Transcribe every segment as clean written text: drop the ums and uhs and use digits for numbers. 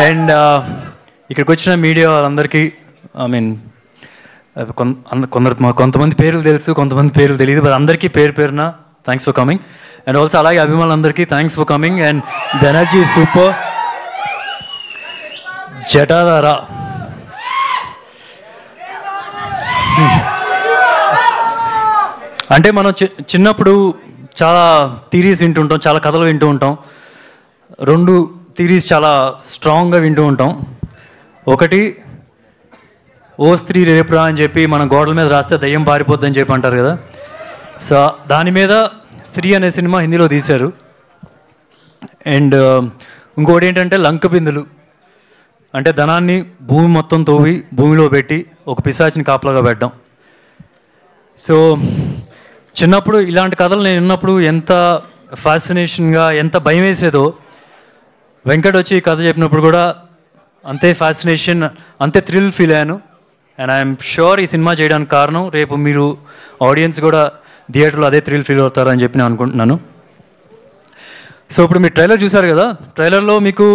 And ఇక్కడికి వచ్చిన media వాళ్ళందరికీ ఐ మీన్ కొంతమంది పేర్లు తెలుసు, కొంతమంది పేర్లు తెలియదు, బట్ అందరికీ పేరున thanks for coming. And also అలాగే అభిమానులందరికీ thanks for coming. And the energy super. Jatadhara అంటే మనం చిన్నప్పుడు చాలా థీరీస్ వింటూ ఉంటాం, చాలా కథలు వింటూ ఉంటాం. 2 థీరీస్ చాలా స్ట్రాంగ్గా వింటూ ఉంటాం. ఒకటి, ఓ స్త్రీ రేపురా అని చెప్పి మనం గోడల మీద రాస్తే దయ్యం పారిపోద్ది అని చెప్పి అంటారు కదా. సో దాని మీద స్త్రీ అనే సినిమా హిందీలో తీశారు. అండ్ ఇంకోటి ఏంటంటే లంక బిందులు, అంటే ధనాన్ని భూమి మొత్తం తోవి భూమిలో పెట్టి ఒక పిశాచిని కాపలాగా పెట్టడం. సో చిన్నప్పుడు ఇలాంటి కథలు నేను విన్నప్పుడు ఎంత ఫ్యాసినేషన్గా, ఎంత భయం వేసేదో, వెంకట్ వచ్చి ఈ కథ చెప్పినప్పుడు కూడా అంతే ఫ్యాసినేషన్, అంతే థ్రిల్ ఫీల్ అయ్యాను. అండ్ ఐఎమ్ షూర్ ఈ సినిమా చేయడానికి కారణం రేపు మీరు ఆడియన్స్ కూడా థియేటర్లో అదే థ్రిల్ ఫీల్ అవుతారని చెప్పి నేను అనుకుంటున్నాను. సో ఇప్పుడు మీరు ట్రైలర్ చూసారు కదా, ట్రైలర్లో మీకు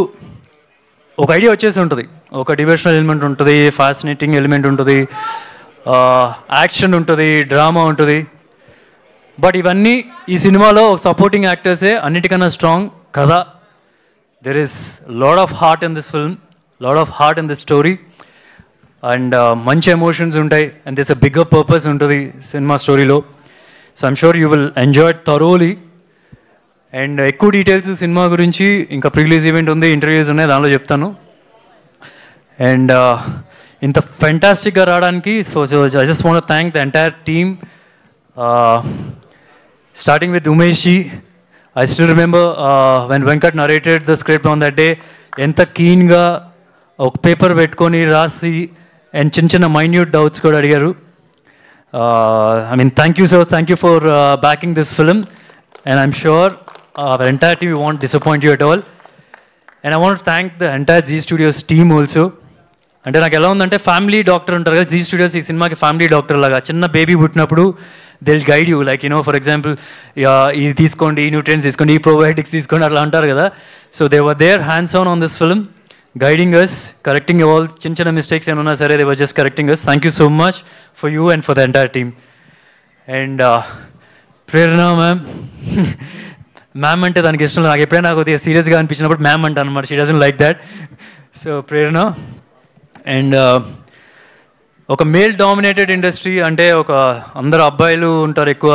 ఒక ఐడియా వచ్చేసి ఉంటుంది. ఒక డివోషనల్ ఎలిమెంట్ ఉంటుంది, ఫ్యాసినేటింగ్ ఎలిమెంట్ ఉంటుంది, యాక్షన్ ఉంటుంది, డ్రామా ఉంటుంది. బట్ ఇవన్నీ ఈ సినిమాలో సపోర్టింగ్ యాక్టర్సే అన్నిటికన్నా స్ట్రాంగ్ కథ. There is lot of heart in this film, lot of heart in this story. And మంచి ఎమోషన్స్ ఉంటాయి. And this a bigger purpose ఉంటుంది సినిమా స్టోరీలో. So I'm sure you will enjoy it thoroughly. And ఎక్కువ details cinema గురించి ఇంకా ప్రీలీజ్ event ఉంది, interviews ఉన్నాయి, దానిలో చెప్తాను. అండ్ ఇంత ఫెంటాస్టిక్గా రావడానికి I just want to thank the entire team, starting with Umeshi. I still remember when Venkat narrated the script on that day, ఎంత కీన్గా ఒక పేపర్ పెట్టుకొని రాసి అండ్ చిన్న మైన్యూట్ డౌట్స్ కూడా అడిగారు. I mean, thank you sir, thank you for backing this film, and I'm sure our entire team won't disappoint you at all. And I want to thank the entire Zee Studios team also. అంటే నాకు ఎలా ఉందంటే family doctor ఉంటారు కదా, G studios ఈ సినిమాకి family doctor లాగా. చిన్న బేబీ పుట్టినప్పుడు they will guide you, like for example ఇది తీసుకోండి, ఈ న్యూట్రియన్స్ తీసుకోండి, ఈ ప్రోబయోటిక్స్ తీసుకోండి, అట్లా అంటారు కదా. So they were there hands on this film, guiding us, correcting all చిన్న మిస్టేక్స్ ఏమన్నా సరే, they were just correcting us. Thank you so much for you and for the entire team. And Prerna ma'am అంటే దానికి ఇష్టం. నాకు ఎప్పుడైనా కొద్దిగా సీరియస్గా అనిపించినప్పుడు మ్యామ్ అంటాను అనమాట. She doesn't like that. So Prerana. And ఒక మేల్ డామినేటెడ్ ఇండస్ట్రీ అంటే ఒక అందరు అబ్బాయిలు ఉంటారు ఎక్కువ,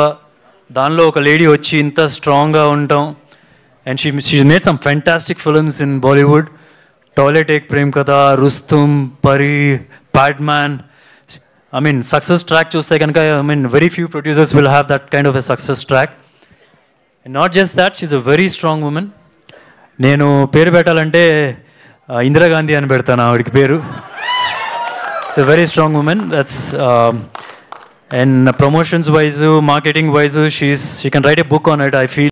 దానిలో ఒక లేడీ వచ్చి ఇంత స్ట్రాంగ్గా ఉంటాం. And she made some fantastic films in Bollywood. Toilet Ek Prem Katha, Rustom, Pari, Padman. I mean success track చూస్తే కనుక I mean very few producers will have that kind of a success track. And not just that, she's a very strong woman. నేను పేరు పెట్టాలంటే ఇందిరాగాంధీ అని పెడతాను ఆవిడకి పేరు. It's a very strong woman. That's and promotions wise, marketing wise, she can write a book on it, I feel.